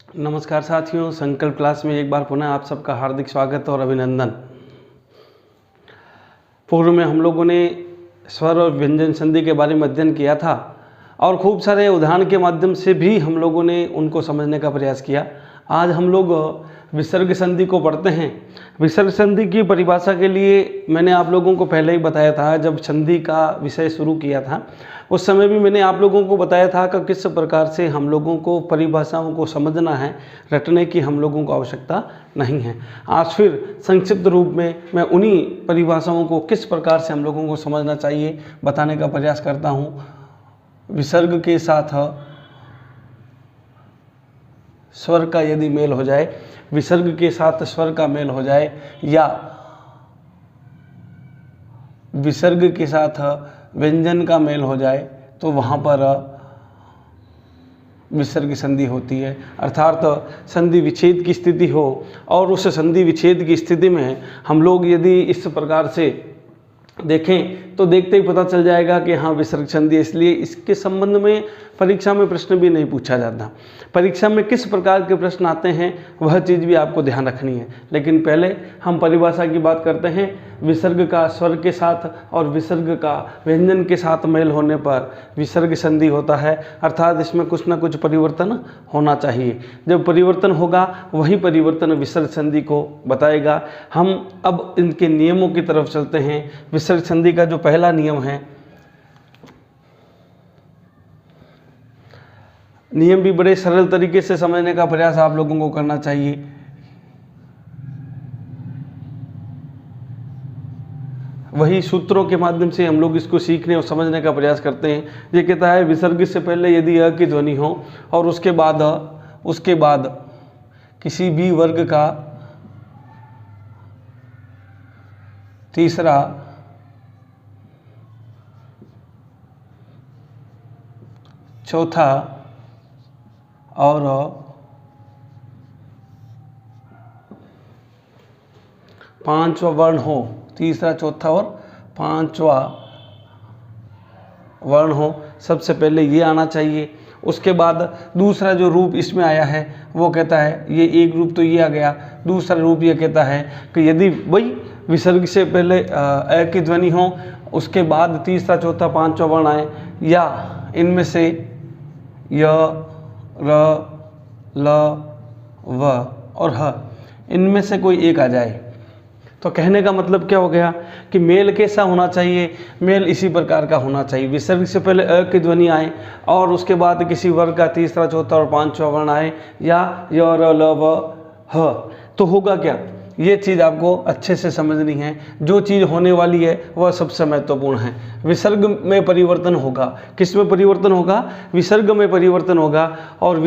नमस्कार साथियों, संकल्प क्लास में एक बार पुनः आप सबका हार्दिक स्वागत और अभिनंदन। पूर्व में हम लोगों ने स्वर और व्यंजन संधि के बारे में अध्ययन किया था और खूब सारे उदाहरण के माध्यम से भी हम लोगों ने उनको समझने का प्रयास किया। आज हम लोग विसर्ग संधि को पढ़ते हैं। विसर्ग संधि की परिभाषा के लिए मैंने आप लोगों को पहले ही बताया था, जब संधि का विषय शुरू किया था उस समय भी मैंने आप लोगों को बताया था कि किस प्रकार से हम लोगों को परिभाषाओं को समझना है, रटने की हम लोगों को आवश्यकता नहीं है। आज फिर संक्षिप्त रूप में मैं उन्हीं परिभाषाओं को किस प्रकार से हम लोगों को समझना चाहिए बताने का प्रयास करता हूँ। विसर्ग के साथ स्वर का यदि मेल हो जाए, विसर्ग के साथ स्वर का मेल हो जाए या विसर्ग के साथ व्यंजन का मेल हो जाए तो वहाँ पर विसर्ग संधि होती है। अर्थात संधि विच्छेद की स्थिति हो और उस संधि विच्छेद की स्थिति में हम लोग यदि इस प्रकार से देखें तो देखते ही पता चल जाएगा कि हाँ विसर्ग संधि। इसलिए इसके संबंध में परीक्षा में प्रश्न भी नहीं पूछा जाता। परीक्षा में किस प्रकार के प्रश्न आते हैं वह चीज़ भी आपको ध्यान रखनी है। लेकिन पहले हम परिभाषा की बात करते हैं। विसर्ग का स्वर के साथ और विसर्ग का व्यंजन के साथ मेल होने पर विसर्ग संधि होता है। अर्थात इसमें कुछ ना कुछ परिवर्तन होना चाहिए। जब परिवर्तन होगा वही परिवर्तन विसर्ग संधि को बताएगा। हम अब इनके नियमों की तरफ चलते हैं। विसर्ग संधि का जो पहला नियम है, नियम भी बड़े सरल तरीके से समझने का प्रयास आप लोगों को करना चाहिए। वही सूत्रों के माध्यम से हम लोग इसको सीखने और समझने का प्रयास करते हैं। ये कहता है विसर्ग से पहले यदि अ की ध्वनि हो और उसके बाद किसी भी वर्ग का तीसरा चौथा और पांचवा वर्ण हो, तीसरा चौथा और पांचवा वर्ण हो, सबसे पहले ये आना चाहिए। उसके बाद दूसरा जो रूप इसमें आया है वो कहता है, ये एक रूप तो ये आ गया। दूसरा रूप ये कहता है कि यदि वही विसर्ग से पहले अ की ध्वनि हो, उसके बाद तीसरा चौथा पांचवा वर्ण आए या इनमें से य र ल व और ह इनमें से कोई एक आ जाए। तो कहने का मतलब क्या हो गया कि मेल कैसा होना चाहिए? मेल इसी प्रकार का होना चाहिए। विसर्ग से पहले अ की ध्वनि आए और उसके बाद किसी वर्ग का तीसरा चौथा और पांचवा वर्ण आए या य र ल व ह, तो होगा क्या? ये चीज़ आपको अच्छे से समझनी है। जो चीज़ होने वाली है वह सबसे महत्वपूर्ण है। विसर्ग में परिवर्तन होगा। किस में परिवर्तन होगा? विसर्ग में परिवर्तन होगा। और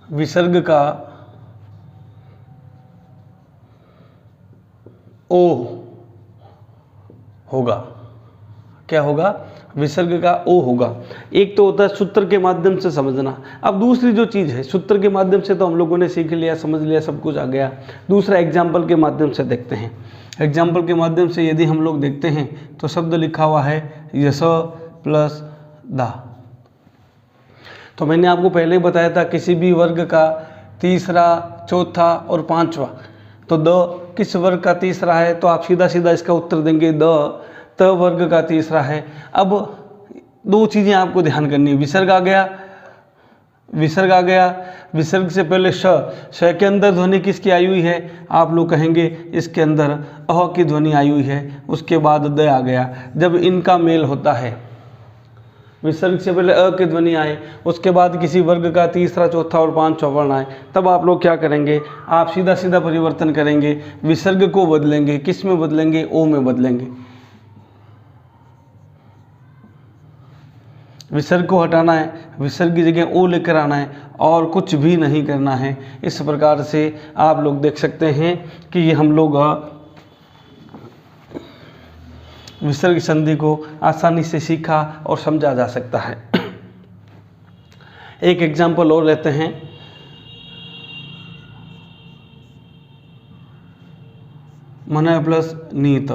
विसर्ग का ओ होगा। क्या होगा? विसर्ग का ओ होगा। एक तो होता है सूत्र के माध्यम से समझना। अब दूसरी जो चीज़ है, सूत्र के माध्यम से तो हम लोगों ने सीख लिया, समझ लिया, सब कुछ आ गया। दूसरा एग्जाम्पल के माध्यम से देखते हैं। एग्जाम्पल के माध्यम से यदि हम लोग देखते हैं तो शब्द लिखा हुआ है यस प्लस दा। तो मैंने आपको पहले ही बताया था किसी भी वर्ग का तीसरा चौथा और पांचवा, तो द किस वर्ग का तीसरा है तो आप सीधा सीधा इसका उत्तर देंगे द त वर्ग का तीसरा है। अब दो चीज़ें आपको ध्यान करनी है। विसर्ग आ गया, विसर्ग से पहले श के अंदर ध्वनि किसकी आई हुई है? आप लोग कहेंगे इसके अंदर अह की ध्वनि आई हुई है। उसके बाद द आ गया। जब इनका मेल होता है, विसर्ग से पहले अ की ध्वनि आए, उसके बाद किसी वर्ग का तीसरा चौथा और पांचवा वर्ण आए, तब आप लोग क्या करेंगे? आप सीधा सीधा परिवर्तन करेंगे। विसर्ग को बदलेंगे। किस में बदलेंगे? ओ में बदलेंगे। विसर्ग को हटाना है, विसर्ग की जगह ओ लेकर आना है और कुछ भी नहीं करना है। इस प्रकार से आप लोग देख सकते हैं कि ये हम लोग विसर्ग संधि को आसानी से सीखा और समझा जा सकता है। एक एग्जाम्पल और लेते हैं। मन प्लस नीत,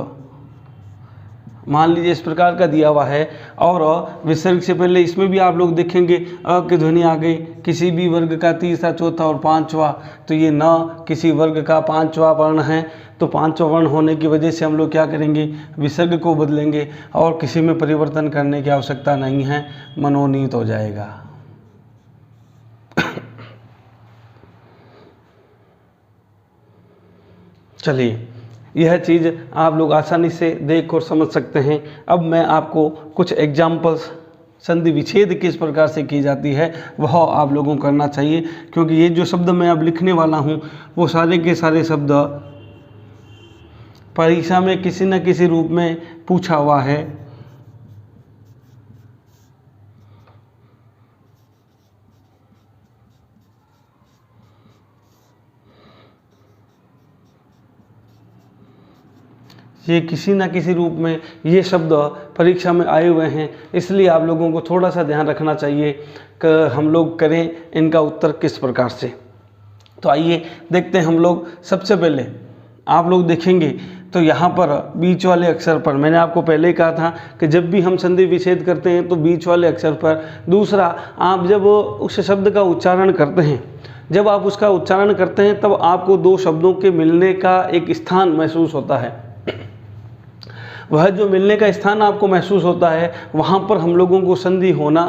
मान लीजिए इस प्रकार का दिया हुआ है, और विसर्ग से पहले इसमें भी आप लोग देखेंगे अ की ध्वनि आ गई, किसी भी वर्ग का तीसरा, चौथा और पांचवा, तो ये न किसी वर्ग का पांचवा वर्ण है, तो पांचवा वर्ण होने की वजह से हम लोग क्या करेंगे, विसर्ग को बदलेंगे और किसी में परिवर्तन करने की आवश्यकता नहीं है, मनोनीत हो जाएगा। चलिए, यह चीज़ आप लोग आसानी से देख और समझ सकते हैं। अब मैं आपको कुछ एग्जाम्पल्स, संधि विच्छेद किस प्रकार से की जाती है वह आप लोगों को करना चाहिए, क्योंकि ये जो शब्द मैं अब लिखने वाला हूँ वो सारे के सारे शब्द परीक्षा में किसी न किसी रूप में पूछा हुआ है। ये किसी न किसी रूप में ये शब्द परीक्षा में आए हुए हैं, इसलिए आप लोगों को थोड़ा सा ध्यान रखना चाहिए कि हम लोग करें इनका उत्तर किस प्रकार से। तो आइए देखते हैं हम लोग। सबसे पहले आप लोग देखेंगे तो यहाँ पर बीच वाले अक्षर पर, मैंने आपको पहले ही कहा था कि जब भी हम संधि विच्छेद करते हैं तो बीच वाले अक्षर पर, दूसरा आप जब उस शब्द का उच्चारण करते हैं, जब आप उसका उच्चारण करते हैं तब आपको दो शब्दों के मिलने का एक स्थान महसूस होता है। वह जो मिलने का स्थान आपको महसूस होता है वहाँ पर हम लोगों को संधि होना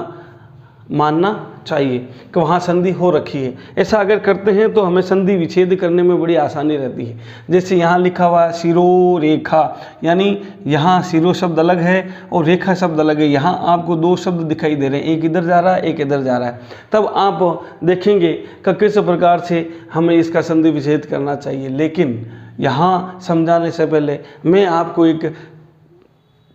मानना चाहिए कि वहाँ संधि हो रखी है। ऐसा अगर करते हैं तो हमें संधि विच्छेद करने में बड़ी आसानी रहती है। जैसे यहाँ लिखा हुआ है शिरो रेखा, यानी यहाँ शिरो शब्द अलग है और रेखा शब्द अलग है। यहाँ आपको दो शब्द दिखाई दे रहे हैं, एक इधर जा रहा है, एक इधर जा रहा है। तब आप देखेंगे कि किस प्रकार से हमें इसका संधि विच्छेद करना चाहिए। लेकिन यहाँ समझाने से पहले मैं आपको एक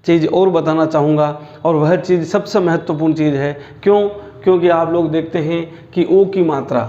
चीज़ और बताना चाहूँगा, और वह चीज़ सबसे महत्वपूर्ण चीज़ है। क्यों? क्योंकि आप लोग देखते हैं कि ओ की मात्रा,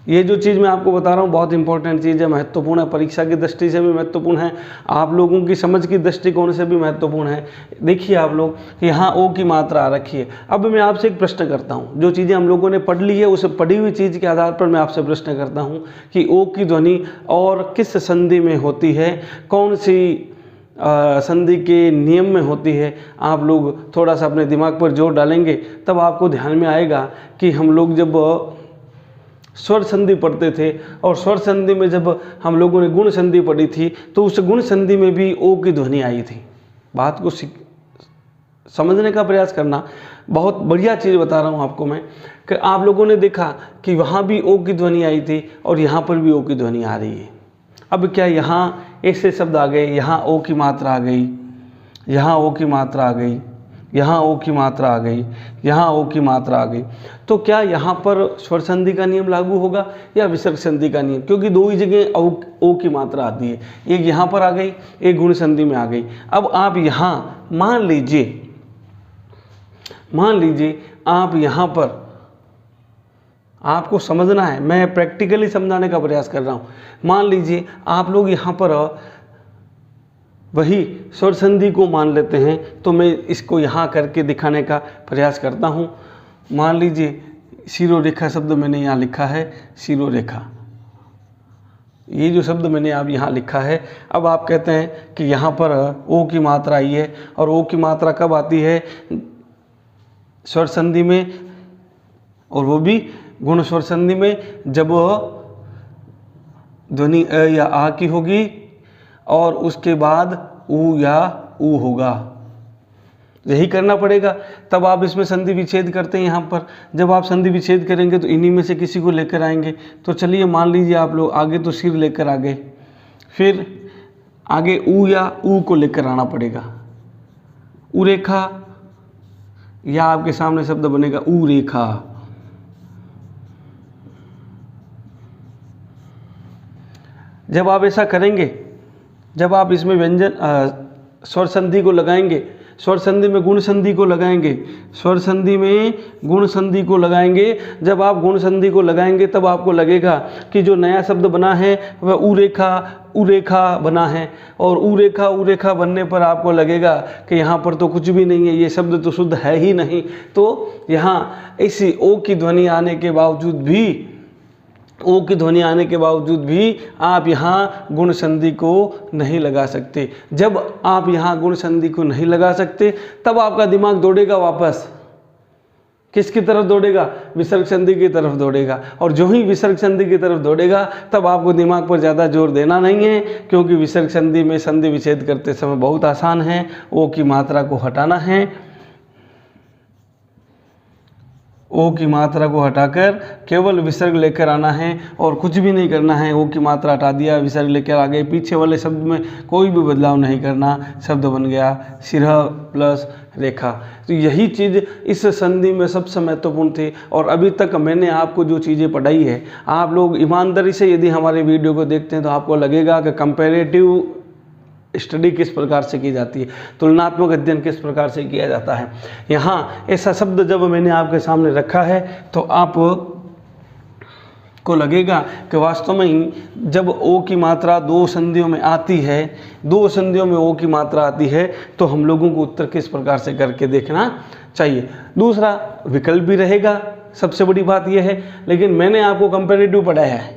ये जो चीज़ मैं आपको बता रहा हूँ बहुत इंपॉर्टेंट चीज़ है, महत्वपूर्ण है, परीक्षा की दृष्टि से भी महत्वपूर्ण है, आप लोगों की समझ की दृष्टिकोण से भी महत्वपूर्ण है। देखिए आप लोग कि यहाँ ओ की मात्रा आ रखी है। अब मैं आपसे एक प्रश्न करता हूँ, जो चीज़ें हम लोगों ने पढ़ ली है उस पढ़ी हुई चीज़ के आधार पर मैं आपसे प्रश्न करता हूँ कि ओ की ध्वनि और किस संधि में होती है, कौन सी संधि के नियम में होती है। आप लोग थोड़ा सा अपने दिमाग पर जोर डालेंगे तब आपको ध्यान में आएगा कि हम लोग जब स्वर संधि पढ़ते थे और स्वर संधि में जब हम लोगों ने गुण संधि पढ़ी थी तो उस गुण संधि में भी ओ की ध्वनि आई थी। बात को समझने का प्रयास करना, बहुत बढ़िया चीज़ बता रहा हूँ आपको मैं कि आप लोगों ने देखा कि वहाँ भी ओ की ध्वनि आई थी और यहाँ पर भी ओ की ध्वनि आ रही है। अब क्या यहाँ ऐसे शब्द आ गए, यहाँ ओ की मात्रा आ गई, यहाँ ओ की मात्रा आ गई, यहाँ ओ की मात्रा आ गई, यहाँ ओ की मात्रा आ गई, तो क्या यहाँ पर स्वर संधि का नियम लागू होगा या विसर्ग संधि का नियम? क्योंकि दो ही जगह ओ की मात्रा आती है, एक यहाँ पर आ गई, एक गुण संधि में आ गई। अब आप यहाँ मान लीजिए आप यहाँ पर, आपको समझना है, मैं प्रैक्टिकली समझाने का प्रयास कर रहा हूँ। मान लीजिए आप लोग यहाँ पर वही स्वर संधि को मान लेते हैं, तो मैं इसको यहाँ करके दिखाने का प्रयास करता हूँ। मान लीजिए शिरो रेखा शब्द मैंने यहाँ लिखा है, शिरो रेखा, ये जो शब्द मैंने आप यहाँ लिखा है। अब आप कहते हैं कि यहाँ पर ओ की मात्रा आई है, और ओ की मात्रा कब आती है? स्वर संधि में, और वो भी गुण स्वर संधि में, जब ध्वनि अ या आ की होगी और उसके बाद ऊ या ऊ होगा। यही करना पड़ेगा, तब आप इसमें संधि विच्छेद करते हैं। यहाँ पर जब आप संधि विच्छेद करेंगे तो इन्हीं में से किसी को लेकर आएंगे। तो चलिए मान लीजिए आप लोग आगे तो सिर लेकर आ गए, फिर आगे ऊ या ऊ को लेकर आना पड़ेगा। ऊ रेखा, या आपके सामने शब्द बनेगा ऊ रेखा। जब आप ऐसा करेंगे, जब आप इसमें व्यंजन स्वर संधि को लगाएंगे, स्वर संधि में गुण संधि को लगाएंगे, स्वर संधि में गुण संधि को लगाएंगे, जब आप गुण संधि को लगाएंगे तब आपको लगेगा कि जो नया शब्द बना है वह उरेखा बना है, और उरेखा बनने पर आपको लगेगा कि यहाँ पर तो कुछ भी नहीं है, ये शब्द तो शुद्ध है ही नहीं। तो यहाँ ऐसी ओ की ध्वनि आने के बावजूद भी ओ की ध्वनि आने के बावजूद भी आप यहाँ गुण संधि को नहीं लगा सकते। जब आप यहाँ गुण संधि को नहीं लगा सकते तब आपका दिमाग दौड़ेगा वापस किसकी तरफ दौड़ेगा? विसर्ग संधि की तरफ दौड़ेगा। और जो ही विसर्ग संधि की तरफ दौड़ेगा तब आपको दिमाग पर ज़्यादा जोर देना नहीं है, क्योंकि विसर्ग संधि में संधि विच्छेद करते समय बहुत आसान है। ओ की मात्रा को हटाना है, ओ की मात्रा को हटाकर केवल विसर्ग लेकर आना है और कुछ भी नहीं करना है। ओ की मात्रा हटा दिया, विसर्ग लेकर आ गए, पीछे वाले शब्द में कोई भी बदलाव नहीं करना, शब्द बन गया सिरह प्लस रेखा। तो यही चीज़ इस संधि में सबसे महत्वपूर्ण थी। और अभी तक मैंने आपको जो चीज़ें पढ़ाई है, आप लोग ईमानदारी से यदि हमारे वीडियो को देखते हैं तो आपको लगेगा कि कंपैरेटिव स्टडी किस प्रकार से की जाती है, तुलनात्मक अध्ययन किस प्रकार से किया जाता है। यहाँ ऐसा शब्द जब मैंने आपके सामने रखा है तो आप को लगेगा कि वास्तव में ही जब ओ की मात्रा दो संधियों में आती है, दो संधियों में ओ की मात्रा आती है, तो हम लोगों को उत्तर किस प्रकार से करके देखना चाहिए। दूसरा विकल्प भी रहेगा, सबसे बड़ी बात यह है। लेकिन मैंने आपको कंपैरेटिव पढ़ाया है,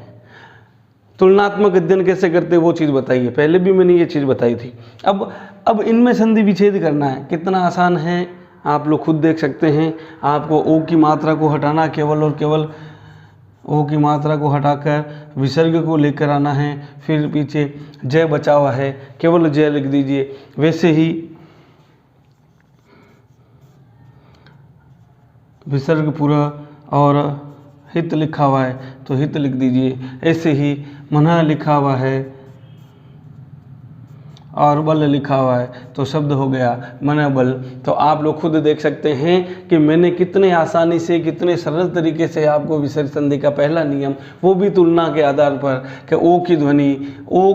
तुलनात्मक अध्ययन कैसे करते वो चीज़ बताई है, पहले भी मैंने ये चीज़ बताई थी। अब इनमें संधि विच्छेद करना है, कितना आसान है आप लोग खुद देख सकते हैं। आपको ओ की मात्रा को हटाना, केवल और केवल ओ की मात्रा को हटाकर विसर्ग को लेकर आना है। फिर पीछे जय बचा हुआ है, केवल जय लिख दीजिए। वैसे ही विसर्ग पूरा और हित लिखा हुआ है तो हित लिख दीजिए। ऐसे ही मनः लिखा हुआ है और बल लिखा हुआ है तो शब्द हो गया मनः बल। तो आप लोग खुद देख सकते हैं कि मैंने कितने आसानी से, कितने सरल तरीके से आपको विसर्ग संधि का पहला नियम, वो भी तुलना के आधार पर कि ओ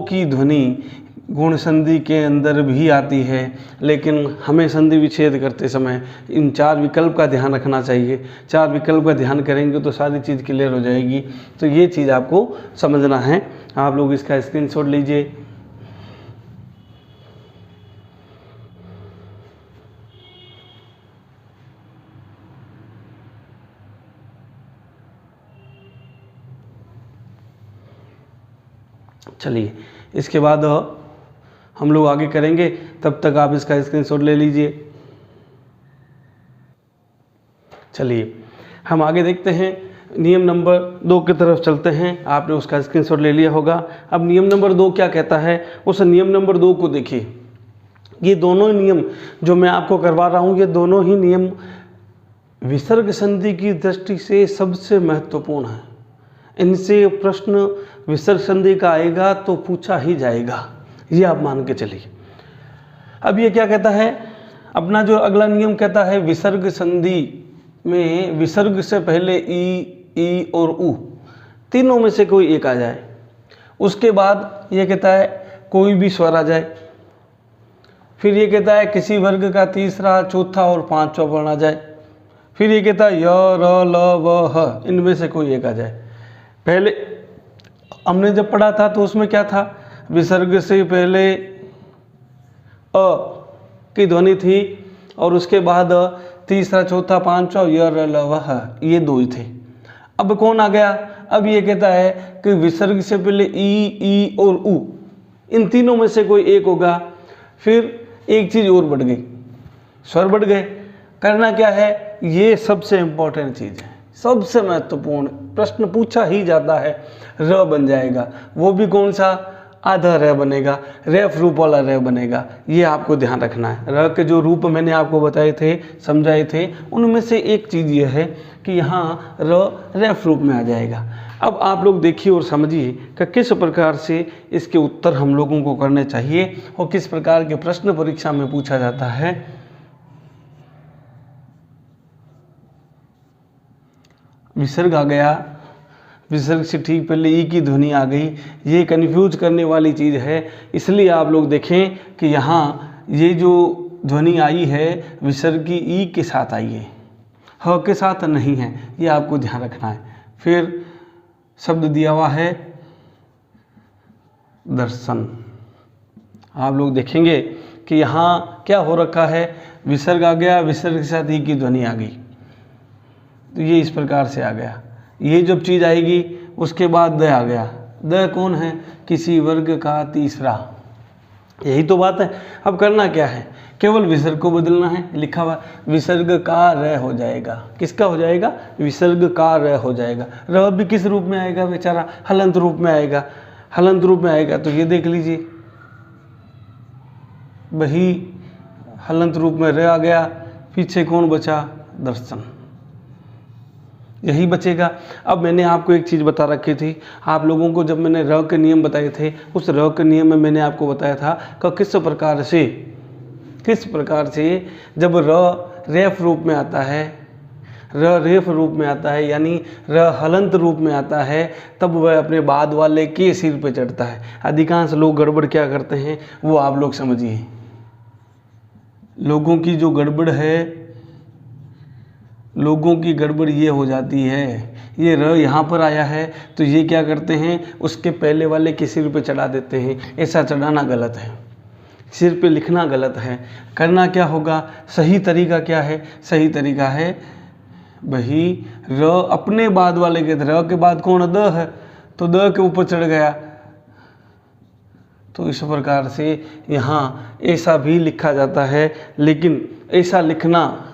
की ध्वनि गुण संधि के अंदर भी आती है, लेकिन हमें संधि विच्छेद करते समय इन 4 विकल्प का ध्यान रखना चाहिए। 4 विकल्प का ध्यान करेंगे तो सारी चीज़ क्लियर हो जाएगी। तो ये चीज़ आपको समझना है। आप लोग इसका स्क्रीनशॉट लीजिए। चलिए, इसके बाद हम लोग आगे करेंगे, तब तक आप इसका स्क्रीनशॉट ले लीजिए। चलिए हम आगे देखते हैं, नियम नंबर 2 की तरफ चलते हैं। आपने उसका स्क्रीनशॉट ले लिया होगा। अब नियम नंबर 2 क्या कहता है, उस नियम नंबर 2 को देखिए। ये दोनों ही नियम जो मैं आपको करवा रहा हूँ, ये दोनों ही नियम विसर्ग संधि की दृष्टि से सबसे महत्वपूर्ण है। इनसे प्रश्न विसर्ग संधि का आएगा तो पूछा ही जाएगा, ये आप मान के चलिए। अब ये क्या कहता है, अपना जो अगला नियम कहता है, विसर्ग संधि में विसर्ग से पहले ई और उ तीनों में से कोई एक आ जाए। उसके बाद ये कहता है कोई भी स्वर आ जाए। फिर ये कहता है किसी वर्ग का तीसरा, चौथा और पांचवा वर्ण आ जाए। फिर ये कहता है य, र, ल, व, ह, इनमें से कोई एक आ जाए। पहले हमने जब पढ़ा था तो उसमें क्या था, विसर्ग से पहले अ की ध्वनि थी और उसके बाद तीसरा, चौथा, पांचवा य, र, ल, व, ह, ये 2 ही थे। अब कौन आ गया, अब ये कहता है कि विसर्ग से पहले ई और उ, इन तीनों में से कोई एक होगा। फिर एक चीज़ और बढ़ गई, स्वर बढ़ गए। करना क्या है, ये सबसे इंपॉर्टेंट चीज़ है, सबसे महत्वपूर्ण प्रश्न पूछा ही जाता है। र बन जाएगा, वो भी कौन सा, आधा र बनेगा, रेफ रूप वाला र बनेगा। ये आपको ध्यान रखना है। र के जो रूप मैंने आपको बताए थे, समझाए थे, उनमें से एक चीज़ ये है कि यहाँ र रेफ रूप में आ जाएगा। अब आप लोग देखिए और समझिए कि किस प्रकार से इसके उत्तर हम लोगों को करने चाहिए और किस प्रकार के प्रश्न परीक्षा में पूछा जाता है। विसर्ग आ गया, विसर्ग से ठीक पहले ई की ध्वनि आ गई। ये कन्फ्यूज करने वाली चीज़ है, इसलिए आप लोग देखें कि यहाँ ये जो ध्वनि आई है विसर्ग की ई के साथ आई है, ह के साथ नहीं है, ये आपको ध्यान रखना है। फिर शब्द दिया हुआ है दर्शन। आप लोग देखेंगे कि यहाँ क्या हो रखा है, विसर्ग आ गया, विसर्ग के साथ ई की ध्वनि आ गई, तो ये इस प्रकार से आ गया। ये जब चीज़ आएगी उसके बाद द आ गया। द कौन है? किसी वर्ग का तीसरा। यही तो बात है। अब करना क्या है? केवल विसर्ग को बदलना है। लिखा हुआ विसर्ग का र हो जाएगा। किसका हो जाएगा? विसर्ग का र हो जाएगा। र भी किस रूप में आएगा बेचारा? हलंत रूप में आएगा। हलंत रूप में आएगा तो ये देख लीजिए, वही हलंत रूप में र आ गया। पीछे कौन बचा? दर्शन। यही बचेगा। अब मैंने आपको एक चीज़ बता रखी थी, आप लोगों को जब मैंने र के नियम बताए थे, उस र के नियम में मैंने आपको बताया था कि किस प्रकार से जब र रेफ रूप में आता है, र रेफ रूप में आता है, यानी र हलंत रूप में आता है, तब वह अपने बाद वाले के सिर पे चढ़ता है। अधिकांश लोग गड़बड़ क्या करते हैं वो आप लोग समझिए। लोगों की जो गड़बड़ है, लोगों की गड़बड़ ये हो जाती है, ये र यहाँ पर आया है तो ये क्या करते हैं, उसके पहले वाले के सिर पे चढ़ा देते हैं। ऐसा चढ़ाना गलत है, सिर पे लिखना गलत है। करना क्या होगा? सही तरीका क्या है? सही तरीका है वही र अपने बाद वाले के, र के बाद कौन? द है, तो द के ऊपर चढ़ गया। तो इस प्रकार से यहाँ ऐसा भी लिखा जाता है, लेकिन ऐसा लिखना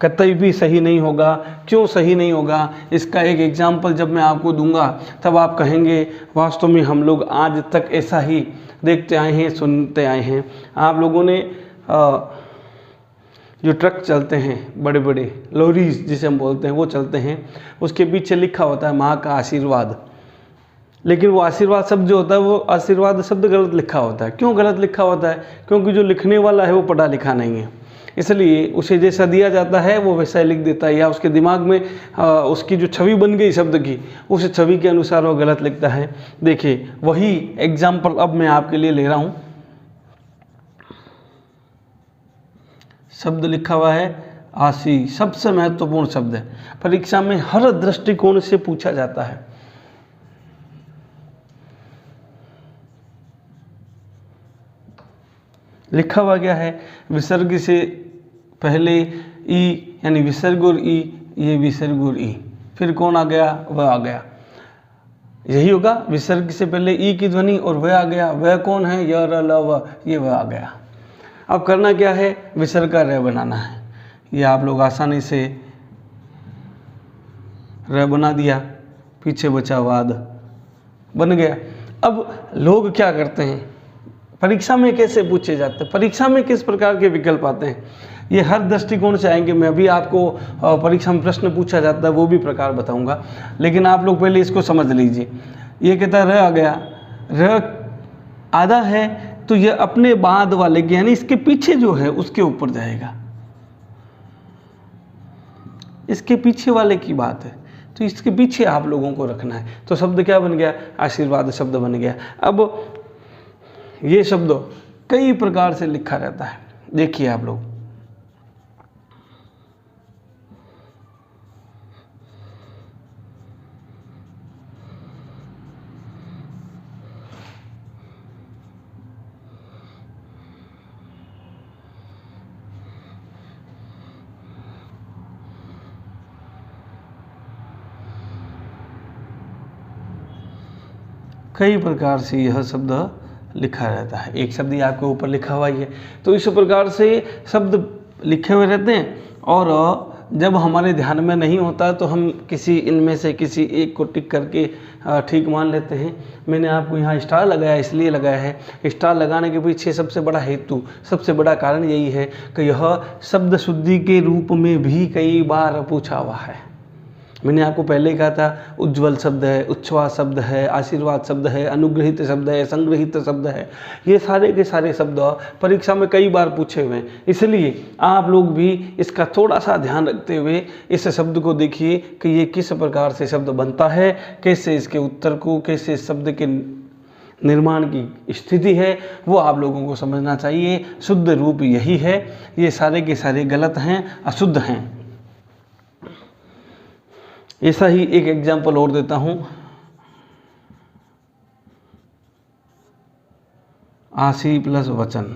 कतई भी सही नहीं होगा। क्यों सही नहीं होगा? इसका एक एग्जाम्पल जब मैं आपको दूंगा तब आप कहेंगे वास्तव में हम लोग आज तक ऐसा ही देखते आए हैं, सुनते आए हैं। आप लोगों ने जो ट्रक चलते हैं, बड़े बड़े लॉरीज जिसे हम बोलते हैं, वो चलते हैं, उसके पीछे लिखा होता है माँ का आशीर्वाद। लेकिन वो आशीर्वाद शब्द जो होता है, वो आशीर्वाद शब्द गलत लिखा होता है। क्यों गलत लिखा होता है? क्योंकि जो लिखने वाला है वो पढ़ा लिखा नहीं है, इसलिए उसे जैसा दिया जाता है वो वैसा ही लिख देता है, या उसके दिमाग में उसकी जो छवि बन गई शब्द की, उस छवि के अनुसार वो गलत लिखता है। देखिए वही एग्जाम्पल अब मैं आपके लिए ले रहा हूँ। शब्द लिखा हुआ है आशी, सबसे महत्वपूर्ण शब्द है, परीक्षा में हर दृष्टिकोण से पूछा जाता है। लिखा हुआ क्या है? विसर्ग से पहले ई, यानी विसर्ग और ई, ये विसर्ग और ई, फिर कौन आ गया? वह आ गया। यही होगा, विसर्ग से पहले ई की ध्वनि और वह आ गया। वह कौन है? य र ल व, ये वह आ गया। अब करना क्या है? विसर्ग का र बनाना है। ये आप लोग आसानी से र बना दिया, पीछे बचा वाद, बन गया। अब लोग क्या करते हैं, परीक्षा में कैसे पूछे जाते हैं, परीक्षा में किस प्रकार के विकल्प आते हैं, ये हर दृष्टिकोण से आएंगे। मैं अभी आपको परीक्षा में प्रश्न पूछा जाता है वो भी प्रकार बताऊंगा, लेकिन आप लोग पहले इसको समझ लीजिए। ये कहता है र आ गया, र आधा है तो ये अपने बाद वाले के, यानी इसके पीछे जो है उसके ऊपर जाएगा। इसके पीछे वाले की बात है तो इसके पीछे आप लोगों को रखना है। तो शब्द क्या बन गया? आशीर्वाद शब्द बन गया। अब ये शब्द कई प्रकार से लिखा रहता है, देखिए आप लोग। कई प्रकार से यह शब्द लिखा रहता है। एक शब्द ही आपके ऊपर लिखा हुआ ही है, तो इस प्रकार से शब्द लिखे हुए रहते हैं। और जब हमारे ध्यान में नहीं होता तो हम किसी इनमें से किसी एक को टिक करके ठीक मान लेते हैं। मैंने आपको यहाँ स्टार लगाया, इसलिए लगाया है, स्टार लगाने के पीछे सबसे बड़ा हेतु, सबसे बड़ा कारण यही है कि यह शब्द शुद्धि के रूप में भी कई बार पूछा हुआ है। मैंने आपको पहले ही कहा था, उज्ज्वल शब्द है, उच्छ्वास शब्द है, आशीर्वाद शब्द है, अनुग्रहित शब्द है, संग्रहित शब्द है। ये सारे के सारे शब्द परीक्षा में कई बार पूछे हुए हैं। इसलिए आप लोग भी इसका थोड़ा सा ध्यान रखते हुए इस शब्द को देखिए कि ये किस प्रकार से शब्द बनता है, कैसे इसके उत्तर को, कैसे शब्द के निर्माण की स्थिति है, वो आप लोगों को समझना चाहिए। शुद्ध रूप यही है, ये सारे के सारे गलत हैं, अशुद्ध हैं। ऐसा ही एक एग्जाम्पल और देता हूं। आशी प्लस वचन,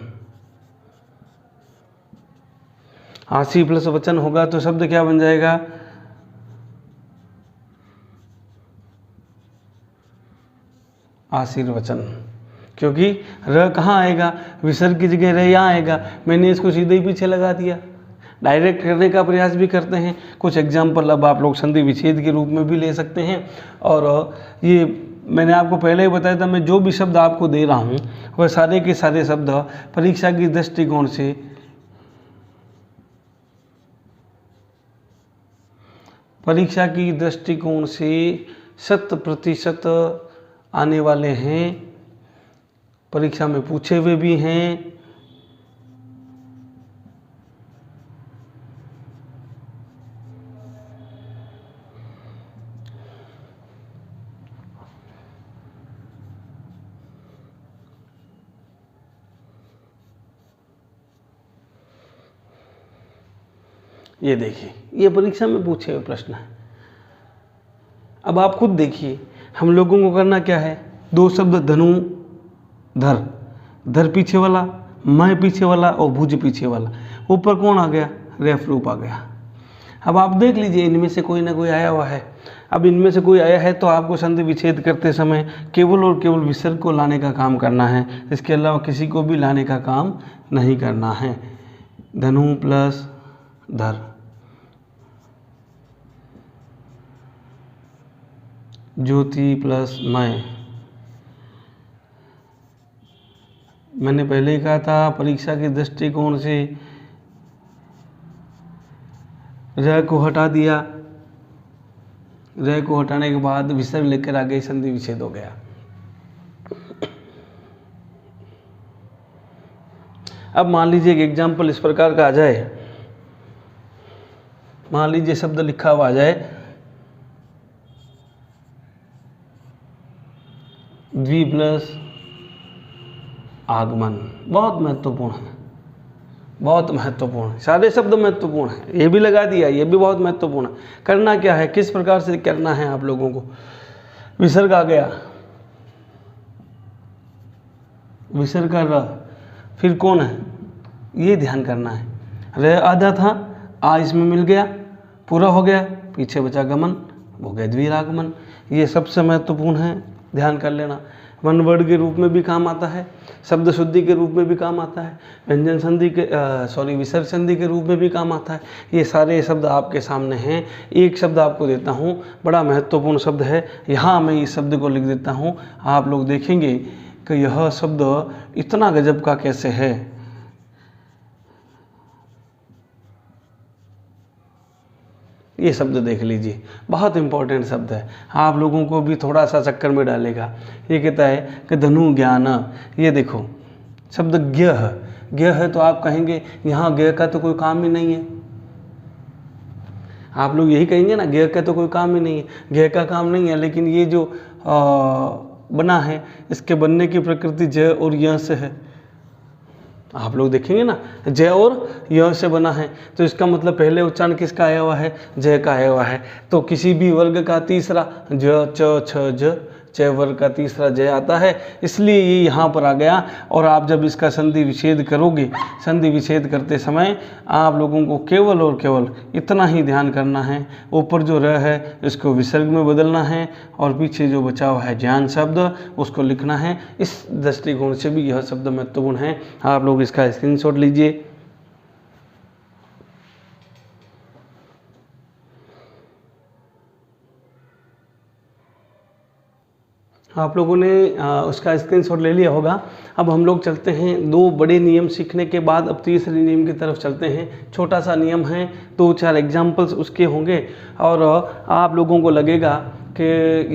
आशी प्लस वचन होगा तो शब्द क्या बन जाएगा? आशीर्वचन, क्योंकि र कहाँ आएगा, विसर्ग की जगह र यहाँ आएगा। मैंने इसको सीधे ही पीछे लगा दिया। डायरेक्ट करने का प्रयास भी करते हैं। कुछ एग्जाम्पल अब आप लोग संधि विच्छेद के रूप में भी ले सकते हैं। और ये मैंने आपको पहले ही बताया था, मैं जो भी शब्द आपको दे रहा हूँ वह सारे के सारे शब्द परीक्षा की दृष्टिकोण से शत प्रतिशत आने वाले हैं, परीक्षा में पूछे हुए भी हैं। ये देखिए, ये परीक्षा में पूछे हुए प्रश्न है। अब आप खुद देखिए, हम लोगों को करना क्या है, दो शब्द धनु धर, धर पीछे वाला, मैं पीछे वाला और भुज पीछे वाला, ऊपर कौन आ गया, रेफ रूप आ गया। अब आप देख लीजिए, इनमें से कोई ना कोई आया हुआ है। अब इनमें से कोई आया है तो आपको संधि विच्छेद करते समय केवल और केवल विसर्ग को लाने का काम करना है, इसके अलावा किसी को भी लाने का काम नहीं करना है। धनु प्लस धर, ज्योति प्लस मैंने पहले ही कहा था, परीक्षा के दृष्टिकोण से र को हटा दिया, र को हटाने के बाद विसर्ग लेकर आगे संधि विच्छेद हो गया। अब मान लीजिए एक एग्जाम्पल इस प्रकार का आ जाए, मान लीजिए शब्द लिखा हुआ आ जाए द्वि प्लस आगमन। बहुत महत्वपूर्ण है, बहुत महत्वपूर्ण है, सारे शब्द महत्वपूर्ण है। ये भी लगा दिया, ये भी बहुत महत्वपूर्ण है। करना क्या है, किस प्रकार से करना है आप लोगों को। विसर्ग आ गया, विसर्ग का र, फिर कौन है, ये ध्यान करना है। र आधा था, आ इसमें मिल गया, पूरा हो गया, पीछे बचा गमन, हो गया द्विरागमन। ये सबसे महत्वपूर्ण है, ध्यान कर लेना। वन वर्ड के रूप में भी काम आता है, शब्द शुद्धि के रूप में भी काम आता है, व्यंजन संधि के विसर्ग संधि के रूप में भी काम आता है। ये सारे शब्द आपके सामने हैं। एक शब्द आपको देता हूँ, बड़ा महत्वपूर्ण शब्द है, यहाँ मैं इस शब्द को लिख देता हूँ। आप लोग देखेंगे कि यह शब्द इतना गजब का कैसे है। ये शब्द देख लीजिए, बहुत इंपॉर्टेंट शब्द है, आप लोगों को भी थोड़ा सा चक्कर में डालेगा। ये कहता है कि धनु ज्ञान। ये देखो शब्द ज्ञ है, ज्ञ है तो आप कहेंगे यहाँ ज्ञ का तो कोई काम ही नहीं है। आप लोग यही कहेंगे ना, ज्ञ का तो कोई काम ही नहीं है, ज्ञ का काम नहीं है। लेकिन ये जो बना है, इसके बनने की प्रकृति ज और य से है। आप लोग देखेंगे ना, जय और य से बना है, तो इसका मतलब पहले उच्चारण किसका आया हुआ है, जय का आया हुआ है। तो किसी भी वर्ग का तीसरा ज च छ ज, च वर्ग का तीसरा जय आता है, इसलिए ये यहाँ पर आ गया। और आप जब इसका संधि विच्छेद करोगे, संधि विच्छेद करते समय आप लोगों को केवल और केवल इतना ही ध्यान करना है, ऊपर जो र है इसको विसर्ग में बदलना है और पीछे जो बचा हुआ है ज्ञान शब्द उसको लिखना है। इस दृष्टिकोण से भी यह शब्द महत्वपूर्ण है। आप लोग इसका स्क्रीनशॉट लीजिए। आप लोगों ने उसका स्क्रीनशॉट ले लिया होगा। अब हम लोग चलते हैं, दो बड़े नियम सीखने के बाद अब तीसरे नियम की तरफ चलते हैं। छोटा सा नियम है, 2-4 एग्जाम्पल्स उसके होंगे और आप लोगों को लगेगा कि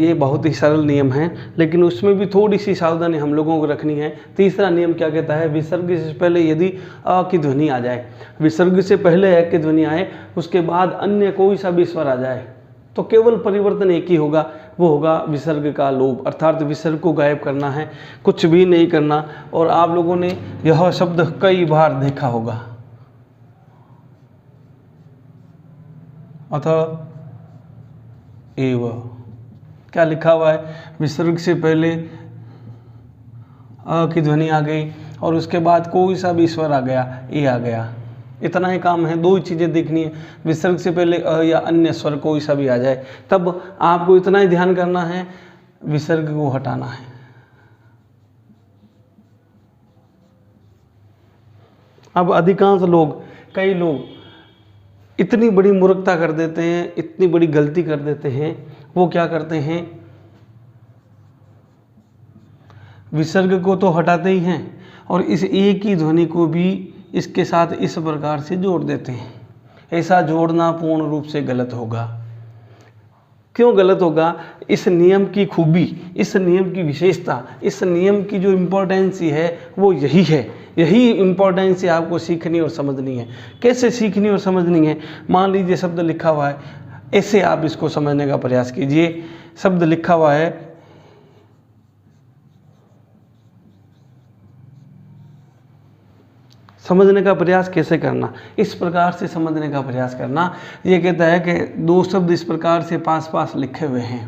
ये बहुत ही सरल नियम है, लेकिन उसमें भी थोड़ी सी सावधानी हम लोगों को रखनी है। तीसरा नियम क्या कहता है, विसर्ग से पहले यदि अ की ध्वनि आ जाए, विसर्ग से पहले अ की ध्वनि आए, उसके बाद अन्य कोई सा भी स्वर आ जाए, तो केवल परिवर्तन एक ही होगा, वो होगा विसर्ग का लोप, अर्थात विसर्ग को गायब करना है, कुछ भी नहीं करना। और आप लोगों ने यह शब्द कई बार देखा होगा, अतः एव क्या लिखा हुआ है, विसर्ग से पहले अ की ध्वनि आ गई और उसके बाद कोई सा भी स्वर आ गया, ए आ गया। इतना ही काम है, दो ही चीज़ें देखनी है, विसर्ग से पहले अ या अन्य स्वर कोई सा भी आ जाए, तब आपको इतना ही ध्यान करना है, विसर्ग को हटाना है। अब अधिकांश लोग, कई लोग इतनी बड़ी मूर्खता कर देते हैं, इतनी बड़ी गलती कर देते हैं, वो क्या करते हैं, विसर्ग को तो हटाते ही हैं और इस एक ही ध्वनि को भी इसके साथ इस प्रकार से जोड़ देते हैं। ऐसा जोड़ना पूर्ण रूप से गलत होगा। क्यों गलत होगा? इस नियम की खूबी, इस नियम की विशेषता, इस नियम की जो इम्पोर्टेंसी है वो यही है। यही इम्पोर्टेंसी आपको सीखनी और समझनी है। कैसे सीखनी और समझनी है? मान लीजिए शब्द लिखा हुआ है, ऐसे आप इसको समझने का प्रयास कीजिए। शब्द लिखा हुआ है, समझने का प्रयास कैसे करना? इस प्रकार से समझने का प्रयास करना। ये कहता है कि दो शब्द इस प्रकार से पास पास लिखे हुए हैं,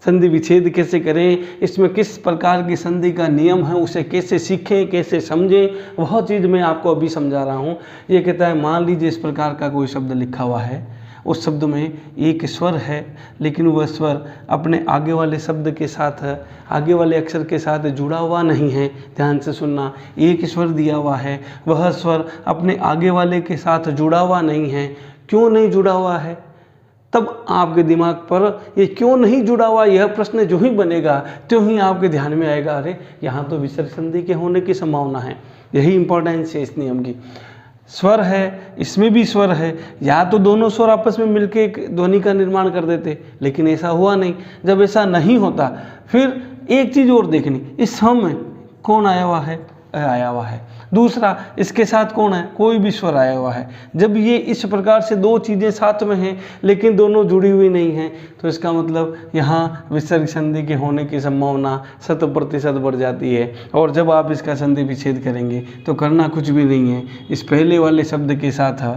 संधि विच्छेद कैसे करें, इसमें किस प्रकार की संधि का नियम है, उसे कैसे सीखें, कैसे समझें, वह चीज़ मैं आपको अभी समझा रहा हूँ। ये कहता है मान लीजिए इस प्रकार का कोई शब्द लिखा हुआ है, उस शब्द में एक स्वर है, लेकिन वह स्वर अपने आगे वाले शब्द के साथ, आगे वाले अक्षर के साथ जुड़ा हुआ नहीं है। ध्यान से सुनना, एक स्वर दिया हुआ है, वह स्वर अपने आगे वाले के साथ जुड़ा हुआ नहीं है। क्यों नहीं जुड़ा हुआ है? तब आपके दिमाग पर ये क्यों नहीं जुड़ा हुआ, यह प्रश्न जो ही बनेगा त्यों ही आपके ध्यान में आएगा, अरे यहाँ तो विसर्ग संधि के होने की संभावना है। यही इंपॉर्टेंस है इस नियम की। स्वर है, इसमें भी स्वर है, या तो दोनों स्वर आपस में मिलकर एक ध्वनि का निर्माण कर देते, लेकिन ऐसा हुआ नहीं। जब ऐसा नहीं होता, फिर एक चीज़ और देखनी, इस सम में कौन आया हुआ है? आया हुआ है। दूसरा, इसके साथ कौन है? कोई भी स्वर आया हुआ है। जब ये इस प्रकार से दो चीज़ें साथ में हैं लेकिन दोनों जुड़ी हुई नहीं हैं, तो इसका मतलब यहाँ विसर्ग संधि के होने की संभावना 100% बढ़ जाती है। और जब आप इसका संधि विच्छेद करेंगे तो करना कुछ भी नहीं है, इस पहले वाले शब्द के साथ,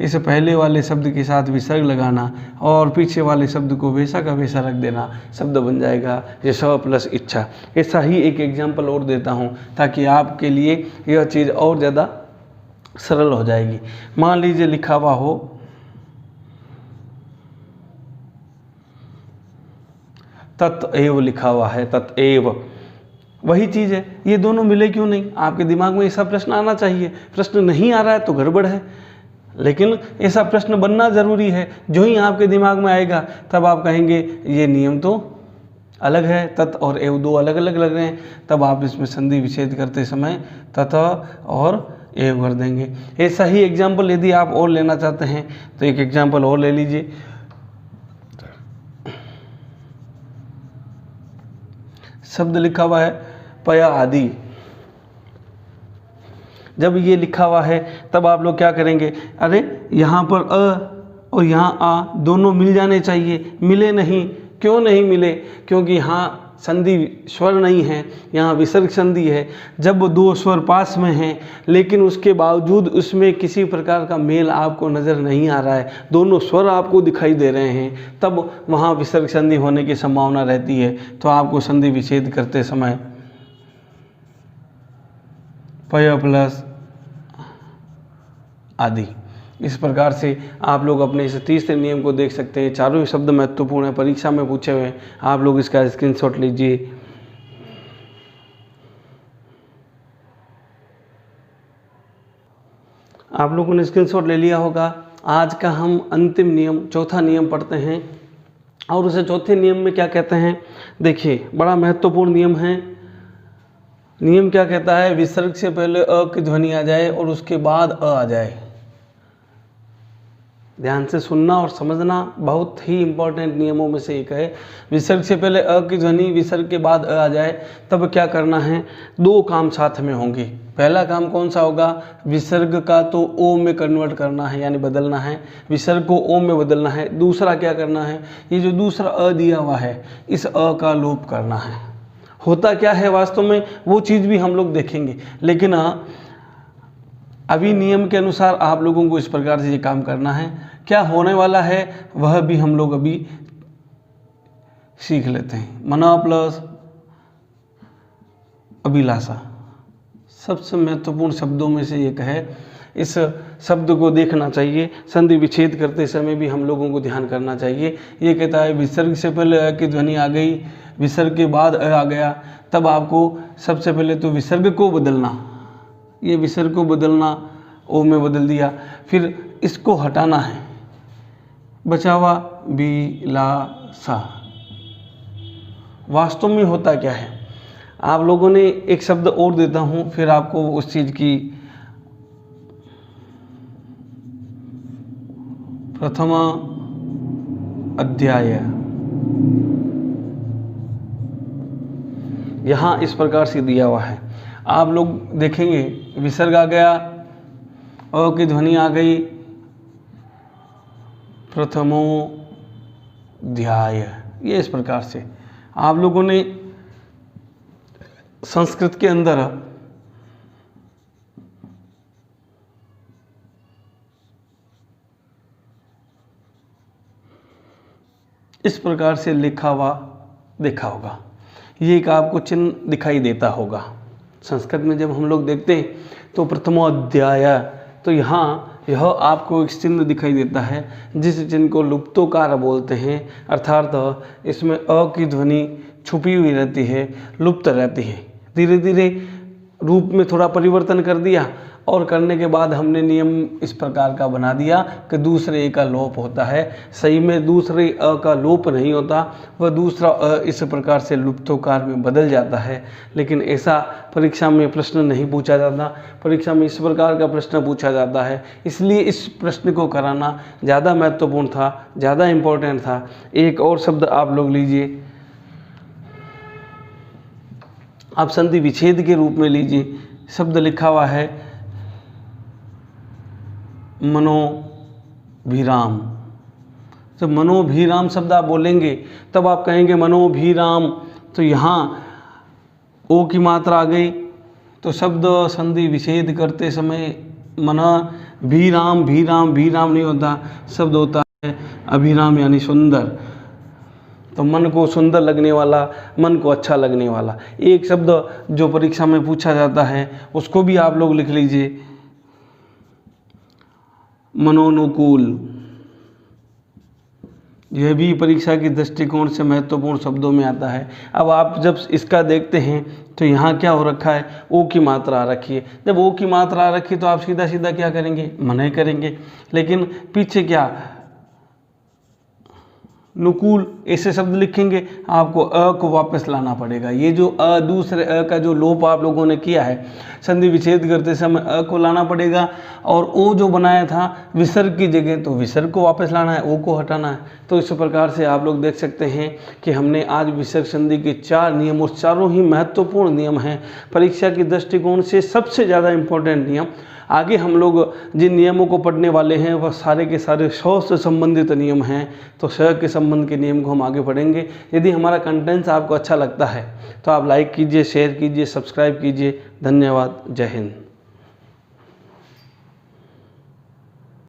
इस पहले वाले शब्द के साथ विसर्ग लगाना और पीछे वाले शब्द को वैसा का वैसा रख देना, शब्द बन जाएगा यशः प्लस इच्छा। ऐसा ही एक एग्जाम्पल और देता हूँ ताकि आपके लिए यह चीज़ और ज़्यादा सरल हो जाएगी। मान लीजिए लिखा हुआ हो तत्एव, लिखा हुआ है तत्एव, वही चीज़ है। ये दोनों मिले क्यों नहीं? आपके दिमाग में ऐसा प्रश्न आना चाहिए। प्रश्न नहीं आ रहा है तो गड़बड़ है, लेकिन ऐसा प्रश्न बनना ज़रूरी है। जो ही आपके दिमाग में आएगा तब आप कहेंगे ये नियम तो अलग है, तत् और एव दो अलग अलग लग रहे हैं। तब आप इसमें संधि विच्छेद करते समय तत् और एव कर देंगे। ऐसा ही एग्जाम्पल यदि आप और लेना चाहते हैं तो एक एग्जाम्पल और ले लीजिए। शब्द लिखा हुआ है पया आदि। जब ये लिखा हुआ है तब आप लोग क्या करेंगे, अरे यहाँ पर अ और यहाँ आ दोनों मिल जाने चाहिए, मिले नहीं। क्यों नहीं मिले? क्योंकि यहाँ संधि स्वर नहीं है, यहाँ विसर्ग संधि है। जब दो स्वर पास में हैं लेकिन उसके बावजूद उसमें किसी प्रकार का मेल आपको नज़र नहीं आ रहा है, दोनों स्वर आपको दिखाई दे रहे हैं, तब वहाँ विसर्ग संधि होने की संभावना रहती है। तो आपको संधि विच्छेद करते समय पय प्लस आदि, इस प्रकार से आप लोग अपने इस तीसरे नियम को देख सकते हैं। चारों ही शब्द महत्वपूर्ण है, परीक्षा में पूछे हुए हैं। आप लोग इसका स्क्रीनशॉट लीजिए। आप लोगों ने स्क्रीनशॉट ले लिया होगा। आज का हम अंतिम नियम, चौथा नियम पढ़ते हैं। और उसे चौथे नियम में क्या कहते हैं, देखिए बड़ा महत्वपूर्ण नियम है। नियम क्या कहता है? विसर्ग से पहले अ की ध्वनि आ जाए और उसके बाद अ आ जाए। ध्यान से सुनना और समझना, बहुत ही इंपॉर्टेंट नियमों में से एक है। विसर्ग से पहले अ की ध्वनि, विसर्ग के बाद अ आ जाए, तब क्या करना है? दो काम साथ में होंगे। पहला काम कौन सा होगा? विसर्ग का तो ओ में कन्वर्ट करना है, यानी बदलना है, विसर्ग को ओ में बदलना है। दूसरा क्या करना है? ये जो दूसरा अ दिया हुआ है, इस अ का लोप करना है। होता क्या है वास्तव में, वो चीज़ भी हम लोग देखेंगे, लेकिन अभी नियम के अनुसार आप लोगों को इस प्रकार से ये काम करना है। क्या होने वाला है वह भी हम लोग अभी सीख लेते हैं। मना प्लस अभिलाषा सबसे महत्वपूर्ण शब्दों में से एक है। इस शब्द को देखना चाहिए, संधि विच्छेद करते समय भी हम लोगों को ध्यान करना चाहिए। ये कहता है विसर्ग से पहले अ की ध्वनि आ गई, विसर्ग के बाद अ आ गया, तब आपको सबसे पहले तो विसर्ग को बदलना, ये विसर्ग को बदलना ओ में बदल दिया। फिर इसको हटाना है, बचावा बिलासा। वास्तव में होता क्या है, आप लोगों ने एक शब्द और देता हूँ, फिर आपको उस चीज़ की प्रथम अध्याय यहाँ इस प्रकार से दिया हुआ है। आप लोग देखेंगे विसर्ग आ गया, अ की ध्वनि आ गई, प्रथमोध्याय, ये इस प्रकार से आप लोगों ने संस्कृत के अंदर इस प्रकार से लिखा हुआ देखा होगा। ये एक आपको चिन्ह दिखाई देता होगा। संस्कृत में जब हम लोग देखते हैं तो प्रथमोध्याय, तो यहाँ यह आपको एक चिन्ह दिखाई देता है, जिस चिन्ह को लुप्तोकार बोलते हैं, अर्थात इसमें अ की ध्वनि छुपी हुई रहती है, लुप्त रहती है। धीरे धीरे रूप में थोड़ा परिवर्तन कर दिया, और करने के बाद हमने नियम इस प्रकार का बना दिया कि दूसरे ए का लोप होता है। सही में दूसरे अ का लोप नहीं होता, वह दूसरा अ इस प्रकार से लुप्तोकार में बदल जाता है। लेकिन ऐसा परीक्षा में प्रश्न नहीं पूछा जाता, परीक्षा में इस प्रकार का प्रश्न पूछा जाता है, इसलिए इस प्रश्न को कराना ज़्यादा महत्वपूर्ण था, ज़्यादा इम्पोर्टेंट था। एक और शब्द आप लोग लीजिए, आप संधि विच्छेद के रूप में लीजिए। शब्द लिखा हुआ है मनोभिराम। जब मनोभिराम शब्द आप बोलेंगे तब आप कहेंगे मनोभिराम, तो यहाँ ओ की मात्रा आ गई, तो शब्द संधि विच्छेद करते समय मना भीराम, भीराम भीराम नहीं होता, शब्द होता है अभिराम यानी सुंदर। तो मन को सुंदर लगने वाला, मन को अच्छा लगने वाला एक शब्द जो परीक्षा में पूछा जाता है, उसको भी आप लोग लिख लीजिए, मनोनुकूल। यह भी परीक्षा की दृष्टिकोण से महत्वपूर्ण शब्दों में आता है। अब आप जब इसका देखते हैं तो यहाँ क्या हो रखा है, ओ की मात्रा आ रखी है। जब ओ की मात्रा आ रखी तो आप सीधा सीधा क्या करेंगे, मना करेंगे। लेकिन पीछे क्या, नुकूल ऐसे शब्द लिखेंगे, आपको अ को वापस लाना पड़ेगा। ये जो अ, दूसरे अ का जो लोप आप लोगों ने किया है, संधि विच्छेद करते समय अ को लाना पड़ेगा, और ओ जो बनाया था विसर्ग की जगह, तो विसर्ग को वापस लाना है, ओ को हटाना है। तो इस प्रकार से आप लोग देख सकते हैं कि हमने आज विसर्ग संधि के 4 नियम, और चारों ही महत्वपूर्ण नियम हैं, परीक्षा की दृष्टिकोण से सबसे ज़्यादा इम्पोर्टेंट नियम। आगे हम लोग जिन नियमों को पढ़ने वाले हैं वह सारे के सारे 100 से संबंधित नियम हैं, तो 100 के संबंध के नियम को हम आगे पढ़ेंगे। यदि हमारा कंटेंट्स आपको अच्छा लगता है तो आप लाइक कीजिए, शेयर कीजिए, सब्सक्राइब कीजिए। धन्यवाद। जय हिंद।